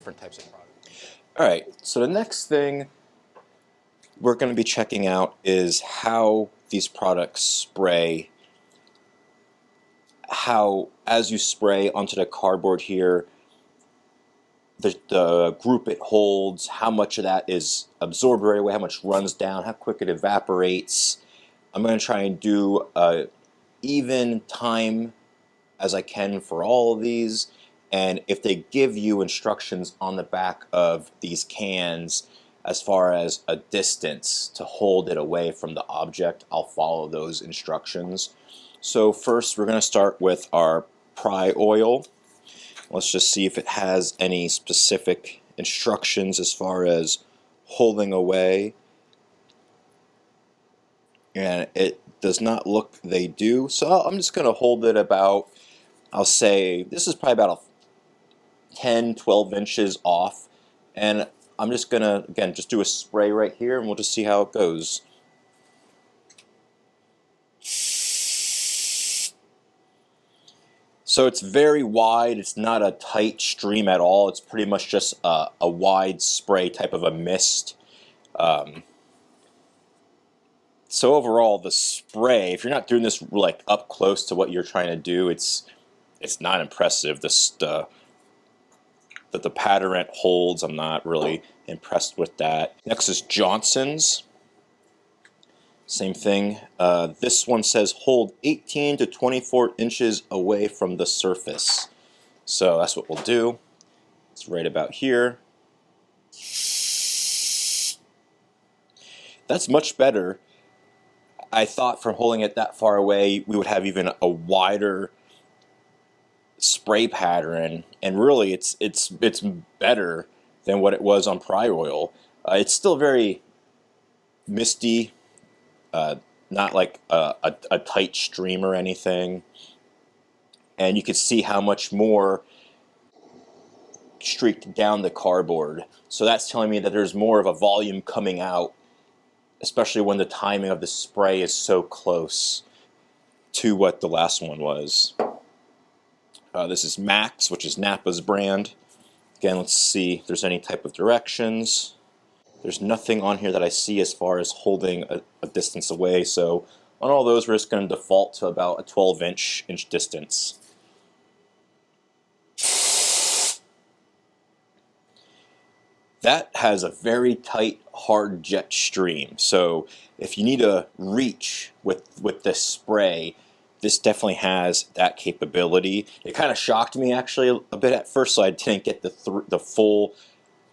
different types of products. All right, so the next thing we're going to be checking out is how these products spray. How, as you spray onto the cardboard here, the group it holds, how much of that is absorbed right away, how much runs down, how quick it evaporates. I'm going to try and do a even time as I can for all of these. And if they give you instructions on the back of these cans as far as a distance to hold it away from the object, I'll follow those instructions. So first we're going to start with our pry oil. Let's just see if it has any specific instructions as far as holding away. And it does not look they do. So I'm just going to hold it about, I'll say, this is probably about 10, 12 inches off. And I'm just going to, again, just do a spray right here and we'll just see how it goes. So it's very wide, it's not a tight stream at all, it's pretty much just a wide spray type of a mist. So overall, the spray, if you're not doing this like up close to what you're trying to do, it's not impressive. That the pattern it holds, I'm not really impressed with that. Next is Johnson's. Same thing. This one says hold 18 to 24 inches away from the surface. So that's what we'll do. It's right about here. That's much better. I thought from holding it that far away, we would have even a wider spray pattern, and really it's better than what it was on pry oil. It's still very misty, not like a tight stream or anything, and you can see how much more streaked down the cardboard. So that's telling me that there's more of a volume coming out, especially when the timing of the spray is so close to what the last one was. This is Max, which is Napa's brand. Again, let's see if there's any type of directions. There's nothing on here that I see as far as holding a distance away, so on all those we're just going to default to about a 12-inch distance. That has a very tight, hard jet stream, so if you need to reach with this spray, this definitely has that capability. It kind of shocked me actually a bit at first, so I didn't get the full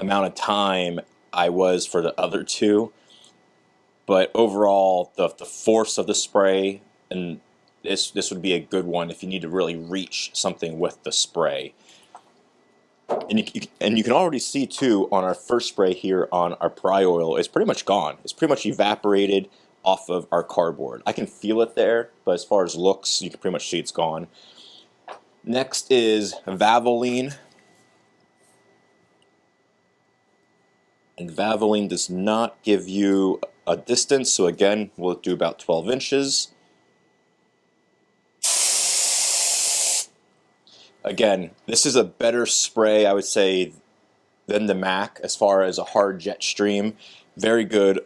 amount of time I was for the other two. But overall, the force of the spray, and this would be a good one if you need to really reach something with the spray. And you can already see too on our first spray here on our pry oil, it's pretty much gone. It's pretty much evaporated off of our cardboard. I can feel it there, but as far as looks, you can pretty much see it's gone. Next is Valvoline. And Valvoline does not give you a distance, so again, we'll do about 12 inches. Again, this is a better spray, I would say, than the Mac as far as a hard jet stream. Very good.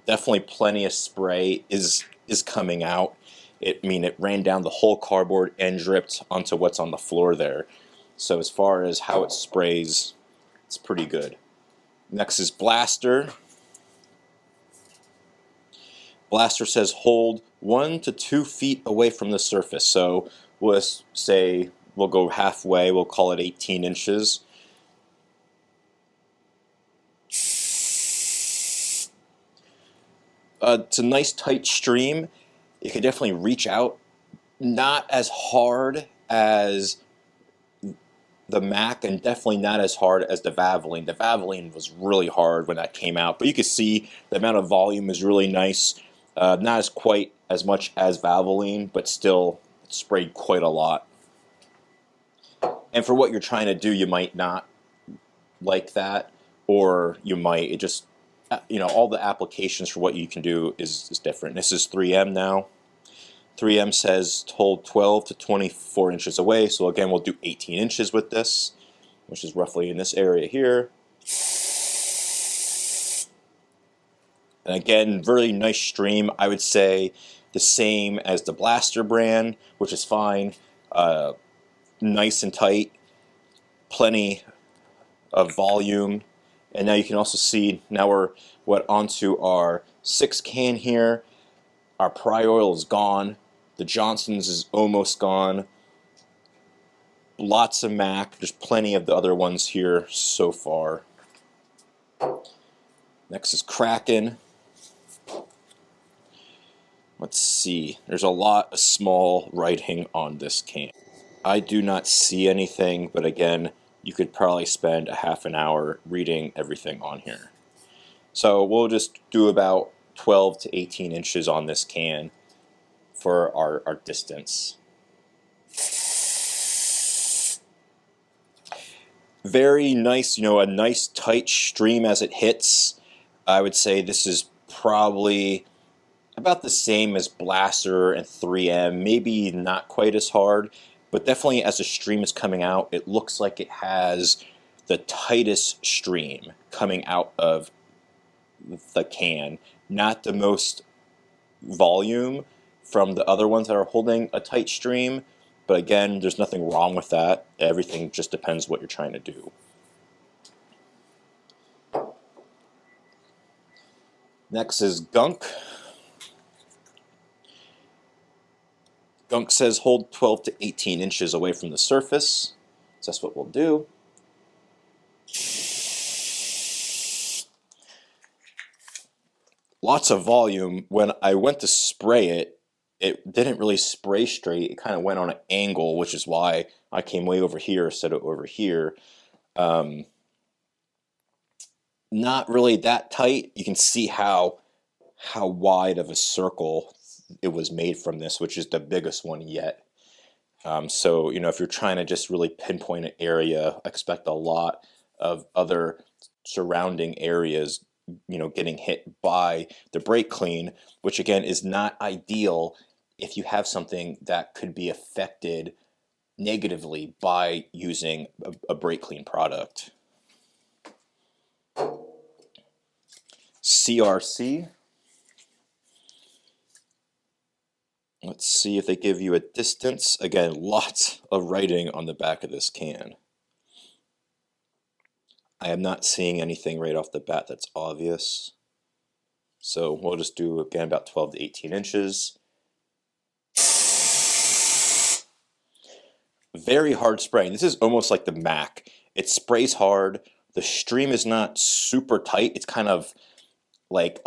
Definitely plenty of spray is coming out. It ran down the whole cardboard and dripped onto what's on the floor there. So as far as how it sprays, it's pretty good. Next is Blaster. Blaster says hold 1 to 2 feet away from the surface. So let's say we'll go halfway. We'll call it 18 inches. It's a nice tight stream. You can definitely reach out. Not as hard as the Mac, and definitely not as hard as the Valvoline. The Valvoline was really hard when that came out, but you can see the amount of volume is really nice. Not as quite as much as Valvoline, but still sprayed quite a lot. And for what you're trying to do, you might not like that, or you might. It just, all the applications for what you can do is different. This is 3M now. 3M says hold 12 to 24 inches away, so again we'll do 18 inches with this. which is roughly in this area here. And again, really nice stream. I would say the same as the Blaster brand, which is fine. Nice and tight, plenty of volume. And now you can also see, now we're onto our 6 can here. Our Pry-Oil is gone. The Johnson's is almost gone. Lots of Mac. There's plenty of the other ones here so far. Next is Kraken. Let's see. There's a lot of small writing on this can. I do not see anything, but again, you could probably spend a half an hour reading everything on here. So we'll just do about 12 to 18 inches on this can for our distance. Very nice, a nice tight stream as it hits. I would say this is probably about the same as Blaster and 3M, maybe not quite as hard, but definitely as the stream is coming out, it looks like it has the tightest stream coming out of the can, not the most volume from the other ones that are holding a tight stream, but again, there's nothing wrong with that. Everything just depends what you're trying to do. Next is Gunk. Gunk says hold 12 to 18 inches away from the surface. So that's what we'll do. Lots of volume. When I went to spray it, it didn't really spray straight. It kind of went on an angle, which is why I came way over here instead of over here. Not really that tight. You can see how wide of a circle it was made from this, which is the biggest one yet. So, if you're trying to just really pinpoint an area, expect a lot of other surrounding areas, getting hit by the brake clean, which again is not ideal if you have something that could be affected negatively by using a brake clean product. CRC. Let's see if they give you a distance. Again, lots of writing on the back of this can. I am not seeing anything right off the bat that's obvious. So we'll just do, again, about 12 to 18 inches. Very hard spraying. This is almost like the Mac. It sprays hard. The stream is not super tight. It's kind of like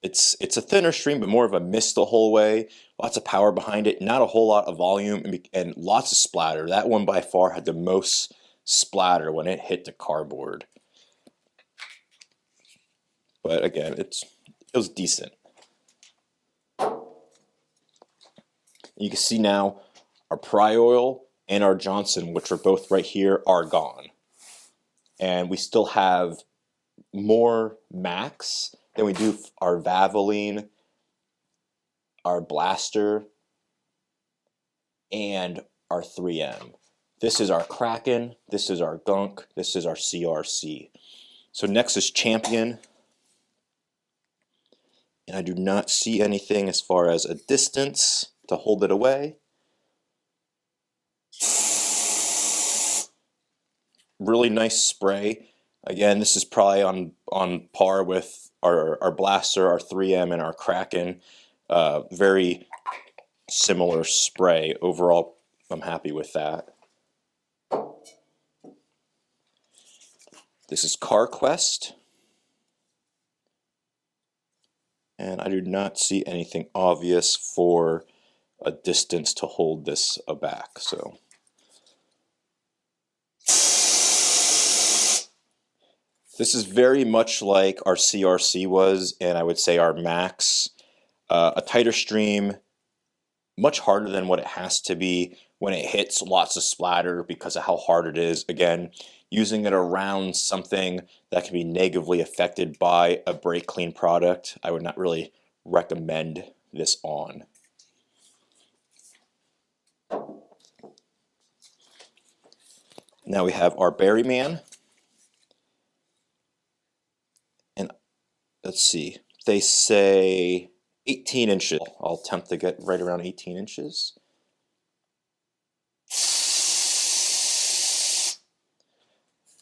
it's a thinner stream, but more of a mist the whole way. Lots of power behind it. Not a whole lot of volume and lots of splatter. That one by far had the most splatter when it hit the cardboard. But again, it was decent. You can see now our Pry-Oil and our Johnson, which are both right here, are gone. And we still have more Max than we do our Valvoline, our Blaster, and our 3M. This is our Kraken, this is our Gunk, this is our CRC. So next is Champion. And I do not see anything as far as a distance to hold it away. Really nice spray. Again, this is probably on par with our Blaster, our 3M, and our Kraken. Very similar spray. Overall, I'm happy with that. This is CarQuest. And I do not see anything obvious for a distance to hold this back. So this is very much like our CRC was, and I would say our Max. A tighter stream, much harder than what it has to be. When it hits, lots of splatter because of how hard it is. Again, using it around something that can be negatively affected by a brake clean product, I would not really recommend this on. Now we have our Berry Man, and let's see, they say 18 inches. I'll attempt to get right around 18 inches.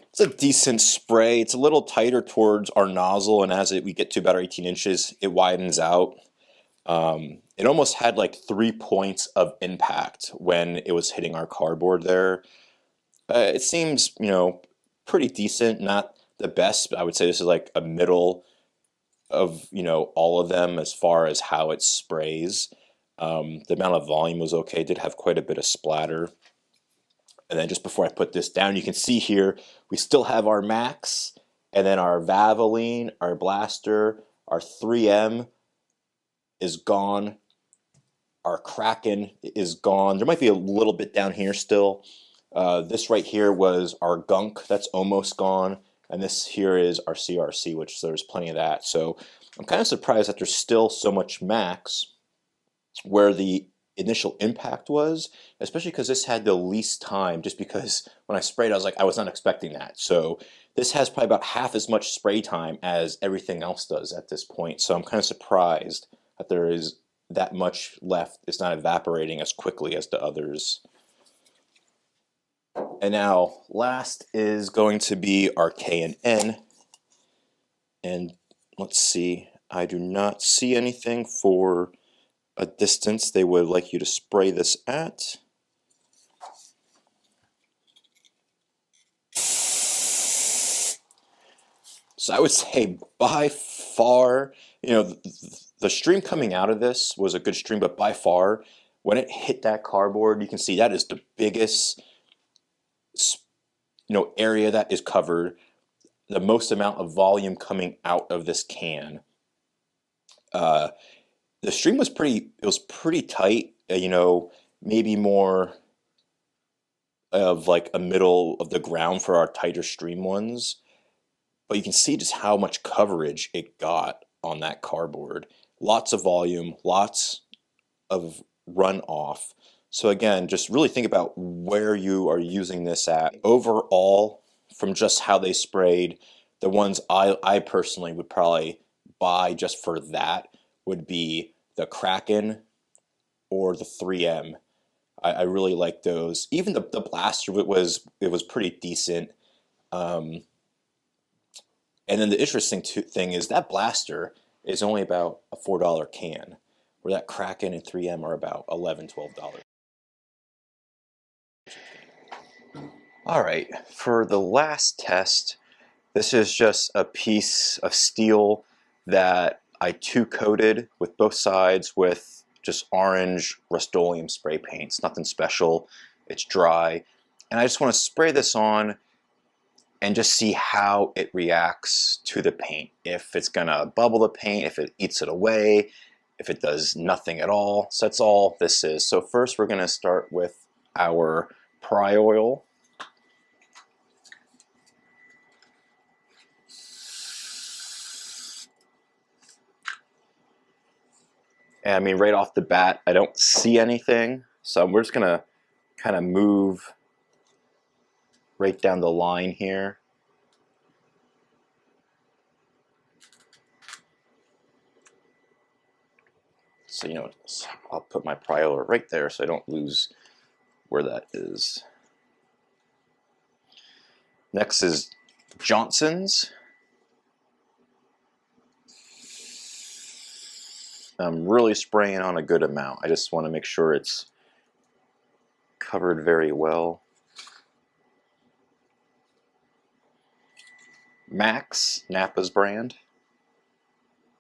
It's a decent spray. It's a little tighter towards our nozzle, and as we get to about 18 inches, it widens out. It almost had like 3 points of impact when it was hitting our cardboard there. It seems, pretty decent. Not the best, but I would say this is like a middle of, all of them as far as how it sprays. The amount of volume was okay. It did have quite a bit of splatter. And then just before I put this down, you can see here, we still have our Max, and then our Valvoline, our Blaster, our 3M is gone. Our Kraken is gone. There might be a little bit down here still. This right here was our Gunk, that's almost gone. And this here is our CRC, which there's plenty of that. So I'm kind of surprised that there's still so much Max where the initial impact was, especially because this had the least time, just because when I sprayed, I was not expecting that. So this has probably about half as much spray time as everything else does at this point. So I'm kind of surprised that there is that much left. It's not evaporating as quickly as the others. And now last is going to be our K&N. And let's see, I do not see anything for a distance they would like you to spray this at. So I would say by far, the stream coming out of this was a good stream, but by far, when it hit that cardboard, you can see that is the biggest, area that is covered, the most amount of volume coming out of this can. The stream was pretty tight, maybe more of like a middle of the ground for our tighter stream ones. But you can see just how much coverage it got on that cardboard. Lots of volume, lots of runoff. So again, just really think about where you are using this at. Overall, from just how they sprayed, the ones I personally would probably buy just for that would be the Kraken or the 3M. I really like those. Even the Blaster, it was pretty decent. And then the interesting thing is that Blaster is only about a $4 can, where that Kraken and 3M are about $11, $12. All right, for the last test, this is just a piece of steel that I two-coated with both sides with just orange Rust-Oleum spray paint. It's nothing special, it's dry. And I just want to spray this on and just see how it reacts to the paint. If it's gonna bubble the paint, if it eats it away, if it does nothing at all. So that's all this is. So first we're gonna start with our Pry Oil. And I mean, right off the bat, I don't see anything. So we're just gonna kind of move right down the line here. So, I'll put my Pry Oil right there so I don't lose where that is. Next is Johnson's. I'm really spraying on a good amount. I just want to make sure it's covered very well. Max, Napa's brand.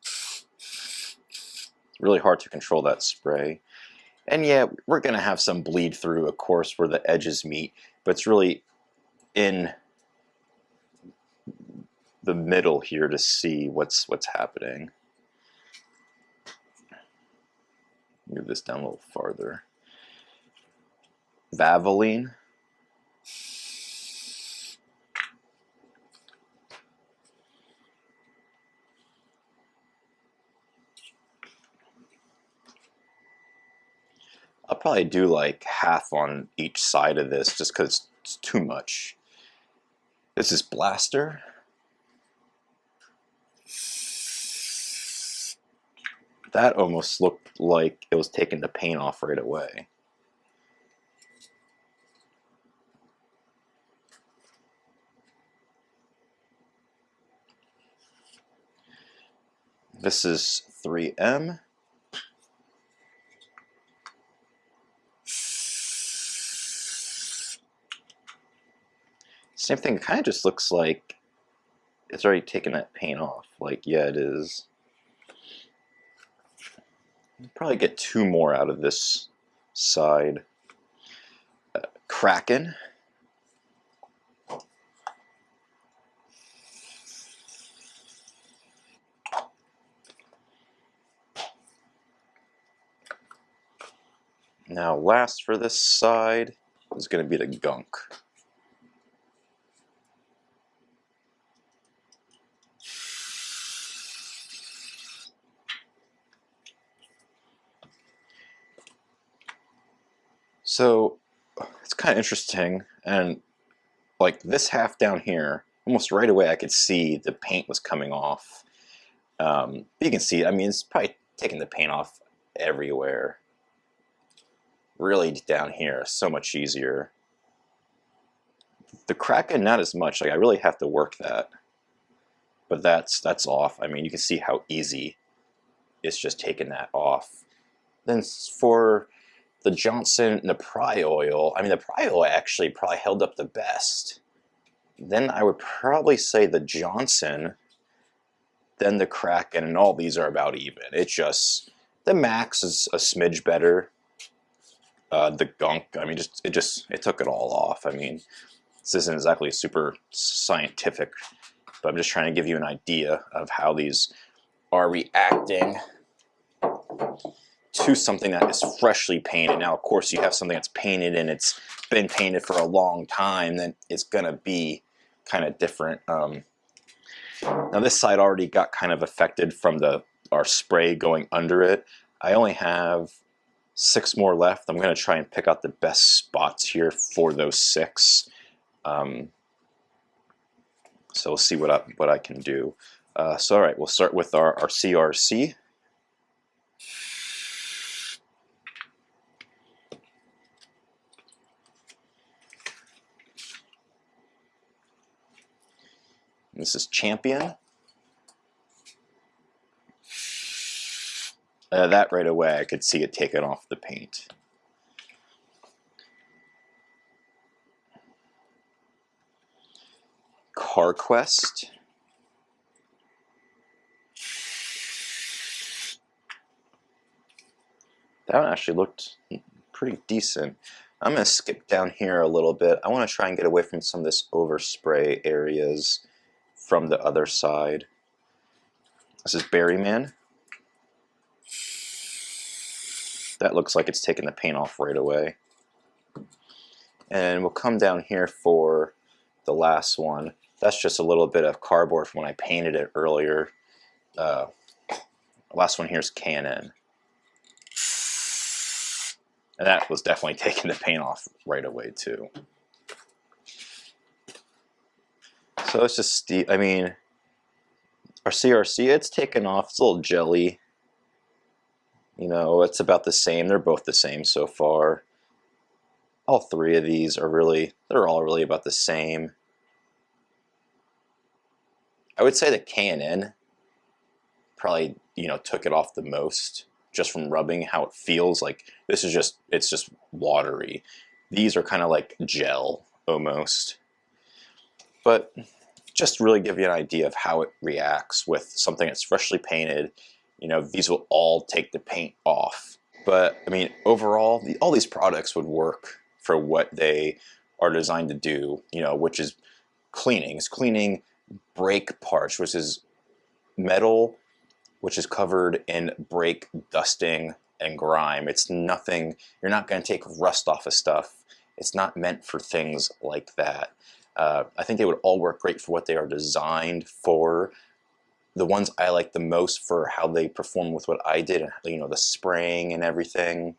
It's really hard to control that spray. And yeah, we're going to have some bleed through, of course, where the edges meet, but it's really in the middle here to see what's happening. Move this down a little farther. Valvoline. I'll probably do like half on each side of this just because it's it's too much. This is Blaster. That almost looked like it was taking the paint off right away. This is 3M. Same thing, it kind of just looks like it's already taken that paint off. Like, yeah, it is. I'll probably get 2 more out of this side. Kraken. Now, last for this side is going to be the Gunk. So it's kind of interesting, and like this half down here, almost right away I could see the paint was coming off. You can see, I mean, it's probably taking the paint off everywhere. Really down here, so much easier. The Kraken, not as much. Like, I really have to work that, but that's off. I mean, you can see how easy it's just taking that off. Then for the Johnson and the Pry Oil, I mean, the Pry Oil actually probably held up the best. Then I would probably say the Johnson, then the Kraken, and all these are about even. It's just, the Max is a smidge better. The Gunk, I mean, it took it all off. I mean, this isn't exactly super scientific, but I'm just trying to give you an idea of how these are reacting to something that is freshly painted. Now, of course, you have something that's painted and it's been painted for a long time, then it's gonna be kind of different. Now, this side already got kind of affected from our spray going under it. I only have 6 more left. I'm going to try and pick out the best spots here for those 6. So we'll see what I can do. So all right, we'll start with our CRC. This is Champion. That right away, I could see it taking off the paint. CarQuest. That one actually looked pretty decent. I'm going to skip down here a little bit. I want to try and get away from some of this overspray areas from the other side. This is Berryman. That looks like it's taking the paint off right away. And we'll come down here for the last one. That's just a little bit of cardboard from when I painted it earlier. The last one here is K&N. And that was definitely taking the paint off right away too. So it's just, I mean, our CRC, it's taken off. It's a little jelly. You know, it's about the same. They're both the same so far. All 3 of these are really, they're all really about the same. I would say that K&N probably, you know, took it off the most, just from rubbing, how it feels. Like, this is just, it's just watery. These are kind of like gel almost. But just to really give you an idea of how it reacts with something that's freshly painted. You know, these will all take the paint off. But I mean, overall, all these products would work for what they are designed to do, you know, which is cleaning. It's cleaning brake parts, which is metal, which is covered in brake dusting and grime. It's nothing, you're not going to take rust off of stuff. It's not meant for things like that. I think they would all work great for what they are designed for. The ones I like the most for how they perform with what I did, and you know, the spraying and everything,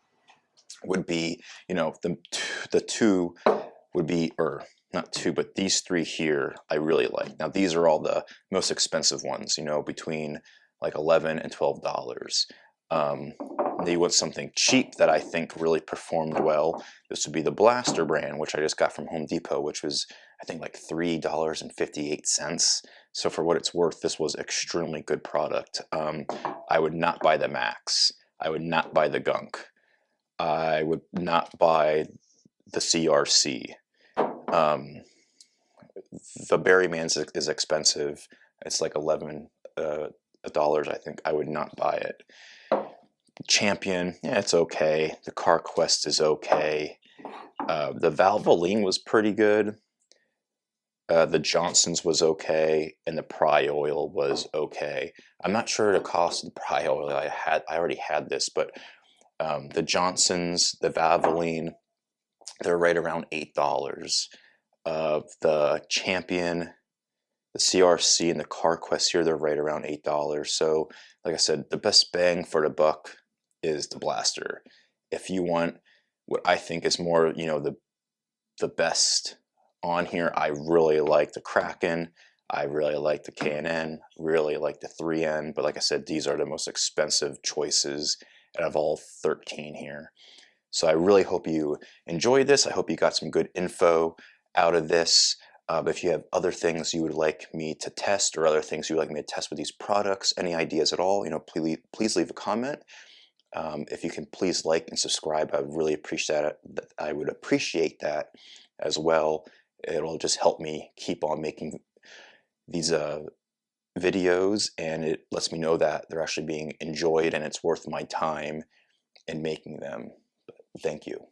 would be, you know, the 2 would be, or not two, but these three here I really like. Now these are all the most expensive ones, you know, between like $11 and $12. Now you want something cheap that I think really performed well. This would be the Blaster brand, which I just got from Home Depot, which was I think like $3.58. So for what it's worth, this was extremely good product. I would not buy the Max. I would not buy the Gunk. I would not buy the CRC. The Berryman's is expensive. It's like $11 dollars, I think. I would not buy it. Champion, yeah, it's okay. The CarQuest is okay. The Valvoline was pretty good. The Johnson's was okay, and the Pry Oil was okay. I'm not sure the cost of the Pry Oil. I already had this, but the Johnson's, the Valvoline, they're right around $8. The Champion, the CRC, and the CarQuest here, they're right around $8. So, like I said, the best bang for the buck is the Blaster. If you want what I think is more, you know, the best on here, I really like the Kraken. I really like the K&N, really like the 3N, but like I said, these are the most expensive choices out of all 13 here. So I really hope you enjoyed this. I hope you got some good info out of this. If you have other things you would like me to test or other things you would like me to test with these products, any ideas at all, you know, please leave a comment. If you can please like and subscribe, I would really appreciate it. I would appreciate that as well. It'll just help me keep on making these videos, and it lets me know that they're actually being enjoyed and it's worth my time in making them. Thank you.